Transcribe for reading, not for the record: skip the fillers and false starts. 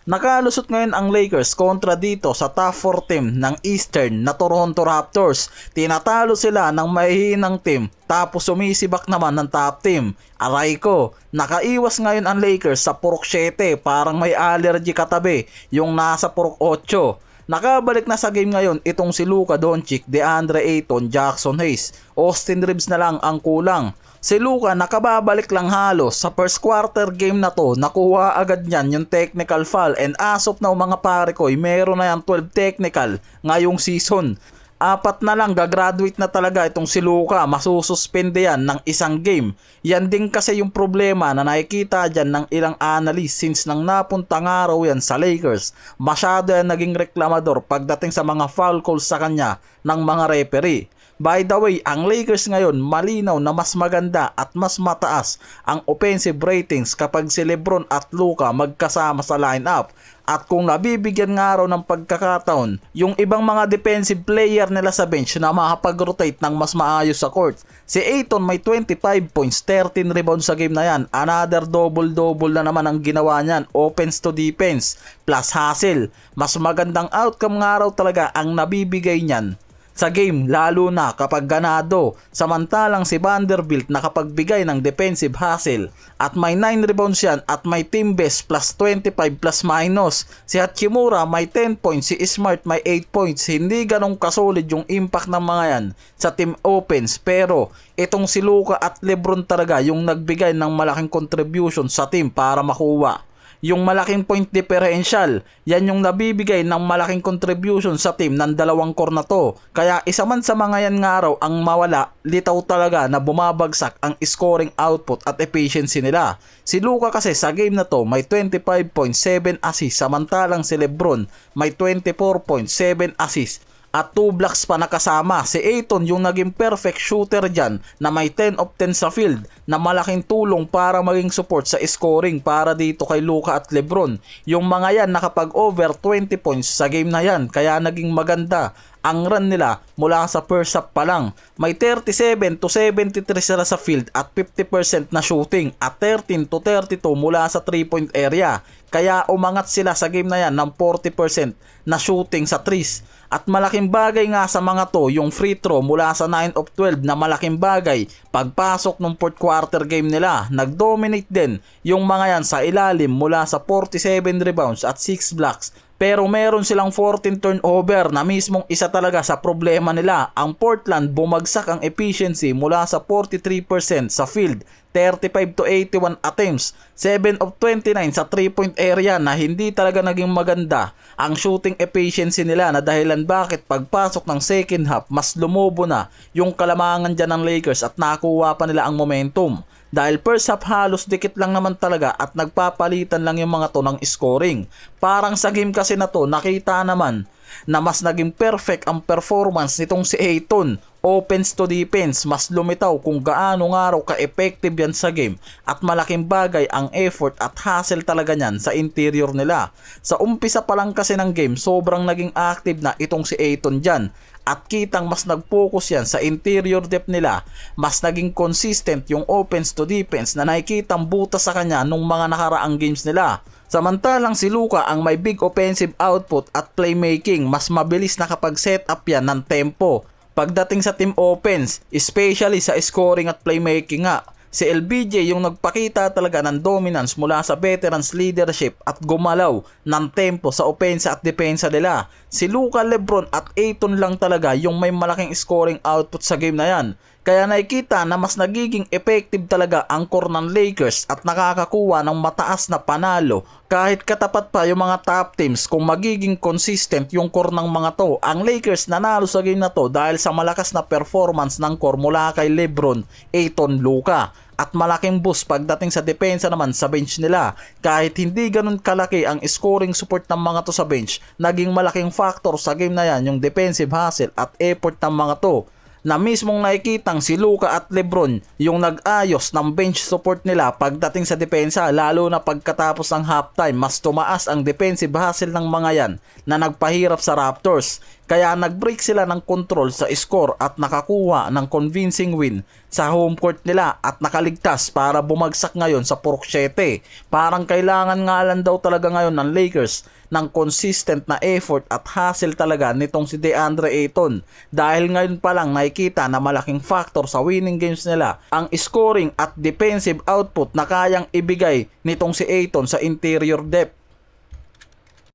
Nakalusot ngayon ang Lakers kontra dito sa top 4 team ng Eastern na Toronto Raptors. Tinatalo sila ng mahihinang team tapos sumisibak naman ng top team. Aray ko, nakaiwas ngayon ang Lakers sa purok 7, parang may allergy katabi yung nasa purok 8. Nakabalik na sa game ngayon itong si Luka Doncic, DeAndre Ayton, Jackson Hayes. Austin Reeves na lang ang kulang. Si Luka nakababalik lang halos sa first quarter game na to, nakuha agad niyan yung technical foul, and as of now mga pare ko, meron na yan 12 technical ngayong season. 4 na lang gagraduate na talaga itong si Luka, masususpende yan ng isang game. Yan din kasi yung problema na nakikita dyan ng ilang analyst since nang napuntang araw yan sa Lakers. Masyado yan naging reklamador pagdating sa mga foul calls sa kanya ng mga referee. By the way, ang Lakers ngayon malinaw na mas maganda at mas mataas ang offensive ratings kapag si LeBron at Luka magkasama sa lineup. At kung nabibigyan nga raw ng pagkakataon yung ibang mga defensive player nila sa bench na makapag-rotate ng mas maayos sa court. Si Ayton may 25 points, 13 rebounds sa game na yan. Another double-double na naman ang ginawa niyan. Offense to defense plus hustle. Mas magandang outcome nga raw talaga ang nabibigay niyan sa game, lalo na kapag ganado. Samantalang si Vanderbilt nakapagbigay ng defensive hustle at may 9 rebounds yan at may team best plus 25 plus minus. Si Hachimura may 10 points, si Smart may 8 points. Hindi ganong kasolid yung impact ng mga yan sa team offense, pero itong si Luka at LeBron talaga yung nagbigay ng malaking contribution sa team para makuha yung malaking point differential. Yan yung nabibigay ng malaking contribution sa team ng dalawang core na to. Kaya isa man sa mga yan nga raw ang mawala, litaw talaga na bumabagsak ang scoring output at efficiency nila. Si Luka kasi sa game na to may 25.7 assists, samantalang si LeBron may 24.7 assists at 2 blocks pa nakasama. Si Ayton yung naging perfect shooter dyan na may 10 of 10 sa field na malaking tulong para maging support sa scoring para dito kay Luka at LeBron. Yung mga yan nakapag over 20 points sa game na yan, kaya naging maganda ang run nila mula sa first half pa lang. May 37 to 73 sila sa field at 50% na shooting at 13 to 32 mula sa 3-point area. Kaya umangat sila sa game na yan ng 40% na shooting sa threes. At malaking bagay nga sa mga to yung free throw mula sa 9 of 12 na malaking bagay. Pagpasok ng fourth quarter game nila, nag-dominate din yung mga yan sa ilalim mula sa 47 rebounds at 6 blocks. Pero meron silang 14 turnover na mismong isa talaga sa problema nila. Ang Portland bumagsak ang efficiency mula sa 43% sa field, 35 to 81 attempts, 7 of 29 sa 3-point area na hindi talaga naging maganda ang shooting efficiency nila, na dahilan bakit pagpasok ng second half mas lumobo na yung kalamangan dyan ng Lakers at nakuha pa nila ang momentum. Dahil first half halos dikit lang naman talaga at nagpapalitan lang yung mga to ng scoring. Parang sa game kasi na to nakita naman na mas naging perfect ang performance nitong si Ayton. Offense to defense, mas lumitaw kung gaano nga raw ka-effective yan sa game at malaking bagay ang effort at hustle talaga niyan sa interior nila. Sa umpisa pa lang kasi ng game, sobrang naging active na itong si Ayton dyan. At kitang mas nag-focus yan sa interior depth nila, mas naging consistent yung offense to defense na nakikitang buta sa kanya nung mga nakaraang games nila. Samantalang si Luka ang may big offensive output at playmaking, mas mabilis na kapag set up yan ng tempo. Pagdating sa team offense, especially sa scoring at playmaking nga, si LBJ yung nagpakita talaga ng dominance mula sa veterans leadership at gumalaw ng tempo sa opensa at depensa nila. Si Luka, LeBron at Ayton lang talaga yung may malaking scoring output sa game na yan. Kaya nakikita na mas nagiging effective talaga ang core ng Lakers at nakakakuha ng mataas na panalo kahit katapat pa yung mga top teams kung magiging consistent yung core ng mga to. Ang Lakers nanalo sa game na to dahil sa malakas na performance ng core mula kay LeBron, Ayton, Luka. At malaking boost pagdating sa depensa naman sa bench nila. Kahit hindi ganun kalaki ang scoring support ng mga to sa bench, naging malaking factor sa game na yan yung defensive hustle at effort ng mga to, na mismong nakikitang si Luka at LeBron yung nag-ayos ng bench support nila pagdating sa depensa, lalo na pagkatapos ng halftime mas tumaas ang defensive hustle ng mga yan na nagpahirap sa Raptors. Kaya nag-break sila ng control sa score at nakakuha ng convincing win sa home court nila at nakaligtas para bumagsak ngayon sa purok 7. Parang kailangan nga lang daw talaga ngayon ng Lakers ng consistent na effort at hustle talaga nitong si DeAndre Ayton, dahil ngayon pa lang nakikita na malaking factor sa winning games nila ang scoring at defensive output na kayang ibigay nitong si Ayton sa interior depth.